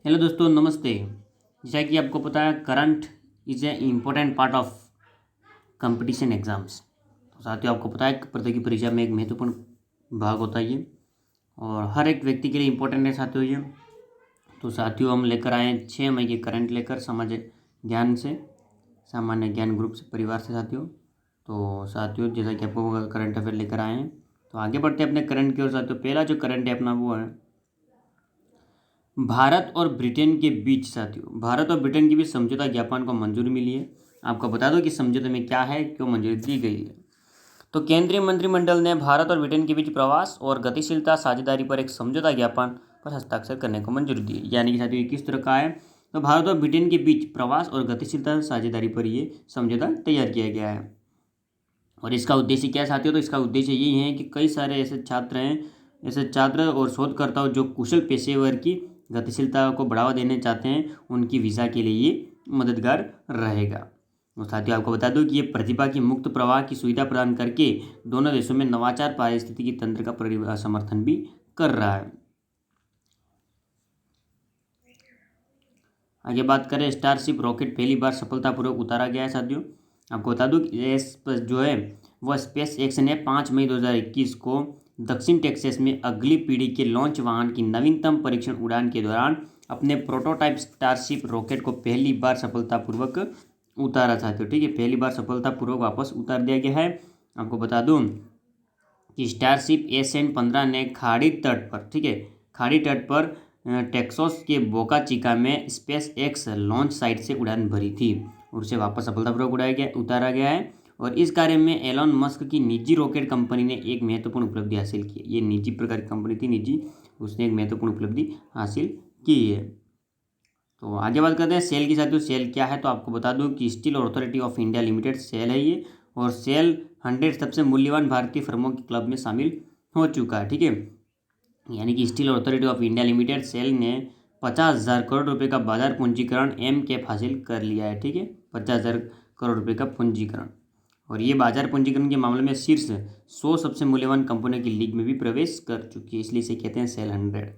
Hello दोस्तों, नमस्ते। जैसा कि आपको पता है, current is a important part of competition exams. तो साथियों, आपको पता है कि प्रतियोगी परीक्षा में एक महत्वपूर्ण भाग होता है ये, और हर एक व्यक्ति के लिए इम्पोर्टेंट है साथियों ये। तो साथियों, हम लेकर आए हैं 6 मई के करंट लेकर सामाजिक ज्ञान से, सामान्य ज्ञान ग्रुप से, परिवार से साथियों। तो साथियों, जैसा कि आपको करंट अफेयर लेकर आए हैं, तो आगे बढ़ते हैं अपने करंट की ओर साथियों। पहला जो करंट है अपना वो है भारत और ब्रिटेन के बीच साथियों, भारत और ब्रिटेन के बीच समझौता ज्ञापन को मंजूरी मिली है। आपको बता दो कि समझौते में क्या है, क्यों मंजूरी दी गई है। तो केंद्रीय मंत्रिमंडल ने भारत और ब्रिटेन के बीच प्रवास और गतिशीलता साझेदारी पर एक समझौता ज्ञापन पर हस्ताक्षर करने को मंजूरी दी। यानी कि साथियों, ये किस तरह का है, तो भारत और ब्रिटेन के बीच प्रवास और गतिशीलता साझेदारी पर ये समझौता तैयार किया गया है। और इसका उद्देश्य क्या है साथियों, तो इसका उद्देश्य यही है कि कई सारे ऐसे छात्र हैं, ऐसे छात्र और शोधकर्ता जो कुशल पेशेवर की गतिशीलता को बढ़ावा देने चाहते हैं, उनकी वीज़ा के लिए ये मददगार रहेगा। और साथियों, आपको बता दूं कि ये प्रतिभा की मुक्त प्रवाह की सुविधा प्रदान करके दोनों देशों में नवाचार पारिस्थितिकी तंत्र का समर्थन भी कर रहा है। आगे बात करें, स्टारशिप रॉकेट पहली बार सफलतापूर्वक उतारा गया है साथियों। आपको बता दूं कि जो है वह स्पेस एक्स ने 5 मई 2021 को दक्षिण टेक्सास में अगली पीढ़ी के लॉन्च वाहन की नवीनतम परीक्षण उड़ान के दौरान अपने प्रोटोटाइप स्टारशिप रॉकेट को पहली बार सफलतापूर्वक उतारा साथियों। ठीक है, पहली बार सफलतापूर्वक वापस उतार दिया गया है। आपको बता दूं कि स्टारशिप SN-15 ने खाड़ी तट पर, ठीक है, खाड़ी तट पर टेक्सास के बोका चिका में स्पेस एक्स लॉन्च साइट से उड़ान भरी थी और उसे वापस सफलतापूर्वक उतारा गया है। और इस कार्य में एलॉन मस्क की निजी रॉकेट कंपनी ने एक महत्वपूर्ण उपलब्धि हासिल की। ये निजी प्रकार की कंपनी थी, निजी, उसने एक महत्वपूर्ण उपलब्धि हासिल की है। तो आगे बात करते हैं सेल की साथियों। सेल क्या है, तो आपको बता दूं कि steel authority of India limited SAIL है ये, और सेल 100 सबसे मूल्यवान भारतीय फर्मों के क्लब में शामिल हो चुका है। ठीक है, यानी कि steel authority of India limited SAIL ने 50,000 करोड़ रुपए का बाजार पूंजीकरण एम कैप हासिल कर लिया है। ठीक है, 50,000 करोड़ रुपए का पूंजीकरण, और ये बाजार पूंजीकरण के मामले में शीर्ष 100 सबसे मूल्यवान कंपनियों की लीग में भी प्रवेश कर चुकी है, इसलिए इसे कहते हैं सेल 100।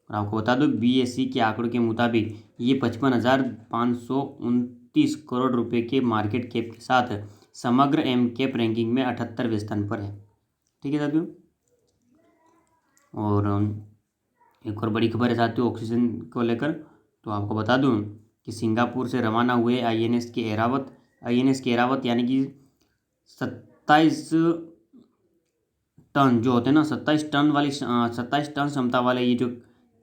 और आपको बता दो BSE के आंकड़ों के मुताबिक ये 55,529 करोड़ रुपए के मार्केट कैप के साथ समग्र एम कैप रैंकिंग में 78वें स्थान पर है। ठीक है साथियों, और एक और बड़ी खबर है साथियों ऑक्सीजन को लेकर। तो आपको बता दूं कि सिंगापुर से रवाना हुए INS के एरावत यानी कि 27 टन जो होते हैं ना, 27 टन क्षमता वाले ये जो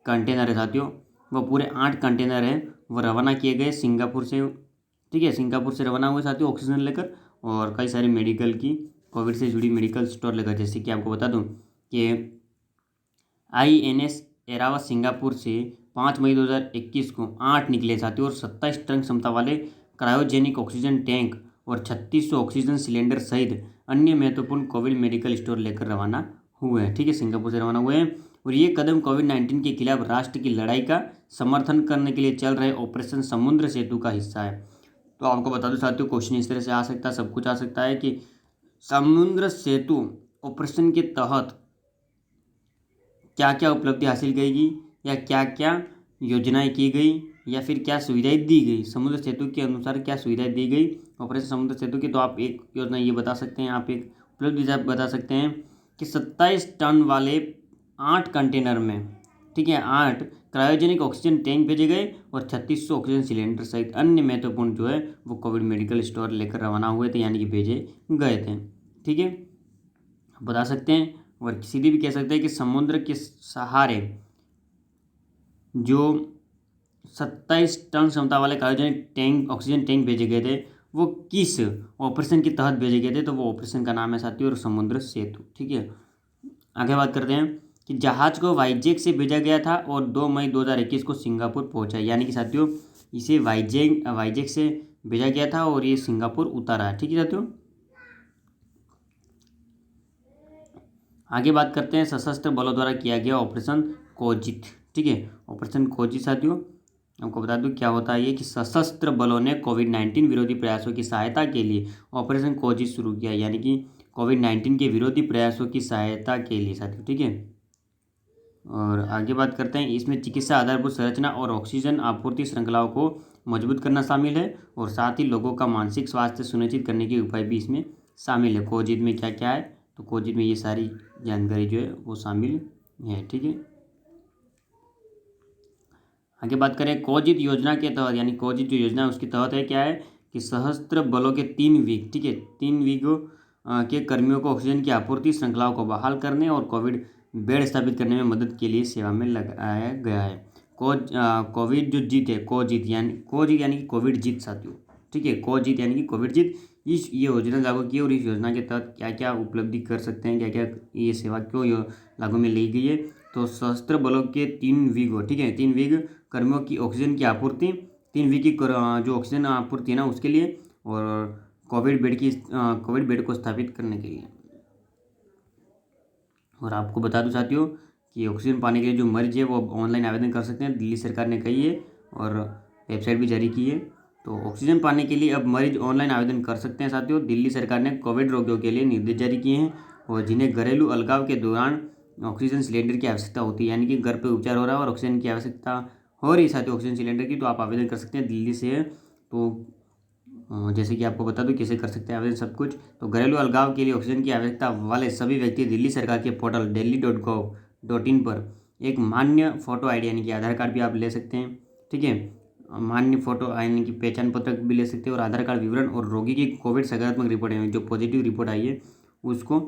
कंटेनर है साथियों, वो पूरे 8 कंटेनर हैं, वो रवाना किए गए सिंगापुर से। ठीक है, सिंगापुर से रवाना हुए साथियों ऑक्सीजन लेकर, और कई सारी मेडिकल की, कोविड से जुड़ी मेडिकल स्टोर लेकर। जैसे कि आपको बता दूं कि INS एरावत सिंगापुर से 5 मई 2021 को 8 निकले साथियों, और 27 टन क्षमता वाले क्रायोजेनिक ऑक्सीजन टैंक और 3600 ऑक्सीजन सिलेंडर सहित अन्य महत्वपूर्ण कोविड मेडिकल स्टोर लेकर रवाना हुए हैं। ठीक है, सिंगापुर से रवाना हुए हैं, और ये कदम कोविड-19 के खिलाफ राष्ट्र की लड़ाई का समर्थन करने के लिए चल रहे ऑपरेशन समुद्र सेतु का हिस्सा है। तो आपको बता दो साथियों, क्वेश्चन इस तरह से आ सकता है, सब कुछ आ सकता है कि समुद्र सेतु ऑपरेशन के तहत क्या क्या उपलब्धि हासिल की गई, या क्या क्या योजनाएं की गई, या फिर क्या सुविधाएं दी गई, समुद्र सेतु के अनुसार क्या सुविधाएं दी गई ऑपरेशन समुद्र सेतु की। तो आप एक योजना ये बता सकते हैं, आप एक उपलब्धि आप बता सकते हैं कि 27 टन वाले 8 कंटेनर में, ठीक है, 8 क्रायोजेनिक ऑक्सीजन टैंक भेजे गए, और 3600 ऑक्सीजन सिलेंडर सहित अन्य महत्वपूर्ण जो है वो कोविड मेडिकल स्टोर लेकर रवाना हुए थे, यानी कि भेजे गए थे। ठीक है, बता सकते हैं, और सीधी भी कह सकते हैं कि समुद्र के सहारे जो 27 टन क्षमता वाले क्रायोजेनिक टैंक, ऑक्सीजन टैंक भेजे गए थे, वो किस ऑपरेशन के तहत भेजे गए थे, तो वो ऑपरेशन का नाम है साथियों और समुद्र सेतु। ठीक है, आगे बात करते हैं कि जहाज को वाइजेक से भेजा गया था और 2 मई 2021 को सिंगापुर पहुंचा, यानी कि साथियों इसे वाइजेक से भेजा गया था और ये सिंगापुर उतारा है। ठीक है साथियों, आगे बात करते हैं सशस्त्र बलों द्वारा किया गया ऑपरेशन कोजित। ठीक है, ऑपरेशन कोजित साथियों आपको बता दूं क्या होता है ये, कि सशस्त्र बलों ने कोविड-19 विरोधी प्रयासों की सहायता के लिए ऑपरेशन कोजित शुरू किया, यानी कि कोविड-19 के विरोधी प्रयासों की सहायता के लिए साथियों। ठीक है, और आगे बात करते हैं, इसमें चिकित्सा आधारभूत संरचना और ऑक्सीजन आपूर्ति श्रृंखलाओं को मजबूत करना शामिल है और साथ ही लोगों का मानसिक स्वास्थ्य सुनिश्चित करने के उपाय भी इसमें शामिल है। कोविड में क्या क्या है, तो कोविड में ये सारी जानकारी जो है वो शामिल है। ठीक है, आगे बात करें कोविड योजना के तहत, यानी कोविड जो योजना है उसके तहत है क्या है कि सशस्त्र बलों के 3 विंग, ठीक है, 3 विंगों के कर्मियों को ऑक्सीजन की आपूर्ति श्रृंखलाओं को बहाल करने और कोविड बेड स्थापित करने में मदद के लिए सेवा में लगाया गया है। कोविड जो जीत है, कोविड यानी कि कोविड जीत साथियों, ठीक है, कोविड यानी कि कोविड जीत, इस ये योजना लागू की और इस योजना के तहत क्या क्या उपलब्धि कर सकते हैं, क्या क्या ये सेवा क्यों लागू में ली गई है। तो सशस्त्र बलों के 3 विंग, ठीक है, 3 विंग कर्मियों की ऑक्सीजन की आपूर्ति, 3 विंग की जो ऑक्सीजन आपूर्ति है ना उसके लिए, और कोविड बेड को स्थापित करने के लिए। और आपको बता दूं साथियों कि ऑक्सीजन पाने के लिए जो मरीज है वो ऑनलाइन आवेदन कर सकते हैं, दिल्ली सरकार ने कही है और वेबसाइट भी जारी की है। तो ऑक्सीजन पाने के लिए अब मरीज ऑनलाइन आवेदन कर सकते हैं साथियों। दिल्ली सरकार ने कोविड रोगियों के लिए निर्देश जारी किए हैं और जिन्हें घरेलू अलगाव के दौरान ऑक्सीजन सिलेंडर की आवश्यकता होती है, यानी कि घर पर उपचार हो रहा है और ऑक्सीजन की आवश्यकता हो रही है साथियों ऑक्सीजन सिलेंडर की, तो आप आवेदन कर सकते हैं दिल्ली से। तो जैसे कि आपको बता दूं कैसे कर सकते हैं आवेदन सब कुछ। तो घरेलू अलगाव के लिए ऑक्सीजन की आवश्यकता वाले सभी व्यक्ति दिल्ली सरकार के पोर्टल delhi.gov.in पर एक मान्य फोटो आईडी यानी कि आधार कार्ड भी आप ले सकते हैं, ठीक है, मान्य फोटो यानी कि पहचान पत्र भी ले सकते हैं और आधार कार्ड विवरण और रोगी की कोविड सकारात्मक रिपोर्ट है जो पॉजिटिव रिपोर्ट आई है उसको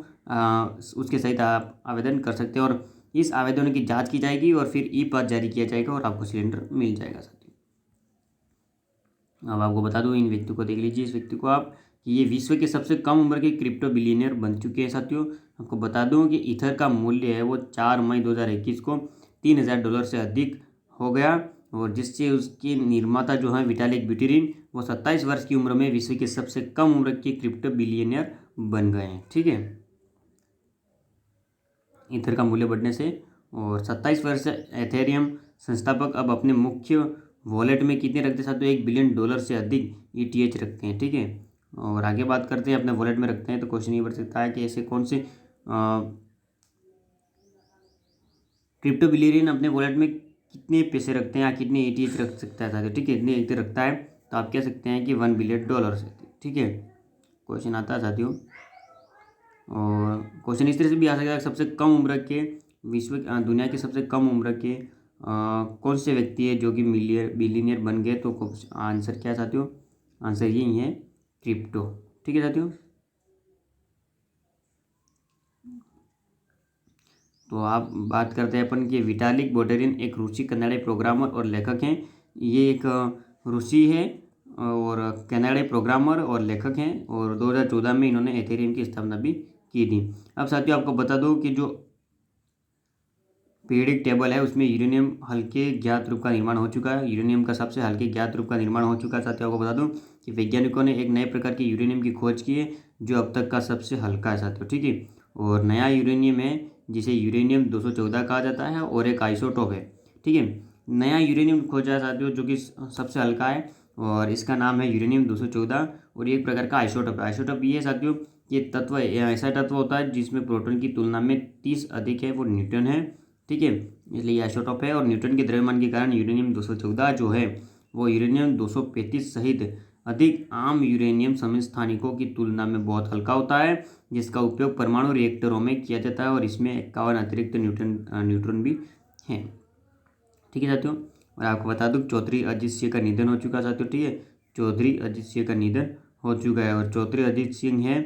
उसके सहित आप आवेदन कर सकते हैं और इस आवेदन की जाँच की जाएगी और फिर ई पास जारी किया जाएगा और आपको सिलेंडर मिल जाएगा साथियों। अब आपको बता दूं, इन व्यक्ति को देख लीजिए, इस व्यक्ति को आप कि ये विश्व के सबसे कम उम्र के क्रिप्टो बिलियनियर बन चुके हैं साथियों। आपको बता दूं कि ईथर का मूल्य है वो 4 मई 2021 को $3000 से अधिक हो गया और जिससे उसके निर्माता जो हैं विटालिक ब्यूटेरिन वो 27 वर्ष की उम्र में विश्व के सबसे कम उम्र के क्रिप्टो बिलियनियर बन गए हैं। ठीक है, ईथर का मूल्य बढ़ने से। और 27 वर्ष एथेरियम संस्थापक अब अपने मुख्य वॉलेट में कितने रखते हैं साथियों, $1 बिलियन से अधिक ETH रखते हैं। ठीक है, और आगे बात करते हैं अपने वॉलेट में रखते हैं तो क्वेश्चन ये बढ़ सकता है कि ऐसे कौन से क्रिप्टो बिलियनियर अपने वॉलेट में कितने पैसे रखते हैं या कितने ETH रख सकता है साथियों। ठीक है, इतने ETH रखता है तो आप कह सकते हैं कि $1 बिलियन से। ठीक है, क्वेश्चन आता है साथियों और क्वेश्चन इस तरह से भी आ सकता है सबसे कम उम्र के दुनिया के सबसे कम उम्र के कौन से व्यक्ति है जो कि बिलियनियर बन गए। तो आंसर क्या है साथियों, आंसर यही है क्रिप्टो। ठीक है साथियों, तो आप बात करते हैं अपन कि विटालिक ब्यूटेरिन एक रूसी कन्नड़ी प्रोग्रामर और लेखक हैं। ये एक रूसी है और कन्नड़ी प्रोग्रामर और लेखक हैं और 2014 में इन्होंने एथेरियम की स्थापना भी की थी। अब साथियों आपको बता दो कि जो पीरियडिक टेबल है उसमें यूरेनियम हल्के ज्ञात रूप का निर्माण हो चुका है। यूरेनियम का सबसे हल्के ज्ञात रूप का निर्माण हो चुका है। साथियों आपको बता दूं कि वैज्ञानिकों ने एक नए प्रकार के यूरेनियम की खोज की है जो अब तक का सबसे हल्का है साथियों। ठीक है, और नया यूरेनियम है जिसे यूरेनियम 214 कहा जाता है और एक आइसोटोप है। ठीक है, नया यूरेनियम खोजा है साथियों जो कि सबसे हल्का है और इसका नाम है यूरेनियम 214 और एक प्रकार का आइसोटोप है। आइसोटोप ये है साथियों, ये तत्व ऐसा तत्व होता है जिसमें प्रोटॉन की तुलना में 30 अधिक है, वो न्यूट्रॉन है। ठीक है, इसलिए आइसोटोप है और न्यूटन के द्रव्यमान के कारण यूरेनियम 214 जो है वो यूरेनियम 235 सहित अधिक आम यूरेनियम समस्थानिकों की तुलना में बहुत हल्का होता है जिसका उपयोग परमाणु रिएक्टरों में किया जाता है और इसमें 51 अतिरिक्त न्यूट्रॉन भी हैं। ठीक है साथियों, और आपको बता दूं चौधरी अजीत सिंह का निधन हो चुका है साथियों। ठीक है, चौधरी अजीत सिंह का निधन हो चुका है और चौधरी अजीत सिंह है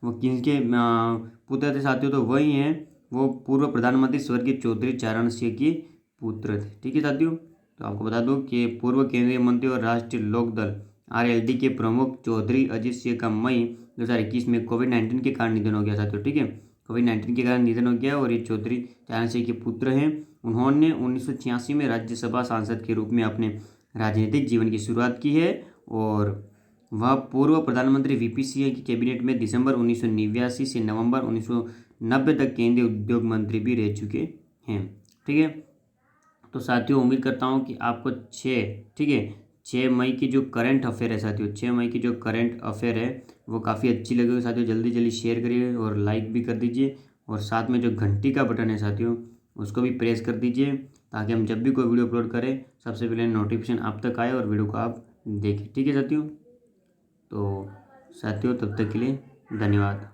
वो किनके पुत्र थे साथियों, तो वही हैं वो पूर्व प्रधानमंत्री स्वर्गीय चौधरी चरण सिंह के पुत्र थे। ठीक है साथियों, तो आपको बता दूं कि पूर्व केंद्रीय मंत्री और राष्ट्रीय लोक दल RLD के प्रमुख चौधरी अजीत सिंह का मई 2021 में कोविड-19 के कारण निधन हो गया साथियों। ठीक है, कोविड-19 के कारण निधन हो गया और ये चौधरी चरण सिंह के पुत्र हैं। उन्होंने 1986 में राज्यसभा सांसद के रूप में अपने राजनीतिक जीवन की शुरुआत की है और वह पूर्व प्रधानमंत्री VP सिंह की कैबिनेट में दिसंबर 1989 से नवंबर 1990 तक केंद्रीय उद्योग मंत्री भी रह चुके हैं। ठीक है, तो साथियों उम्मीद करता हूँ कि आपको 6 मई की जो करंट अफेयर है साथियों, 6 मई की जो करंट अफेयर है वो काफ़ी अच्छी लगेगी साथियों। जल्दी जल्दी शेयर करिए और लाइक भी कर दीजिए और साथ में जो घंटी का बटन है साथियों उसको भी प्रेस कर दीजिए ताकि हम जब भी कोई वीडियो अपलोड करें सबसे पहले नोटिफिकेशन आप तक आए और वीडियो को आप देखें। ठीक है साथियों, तो साथियों तब तक के लिए धन्यवाद।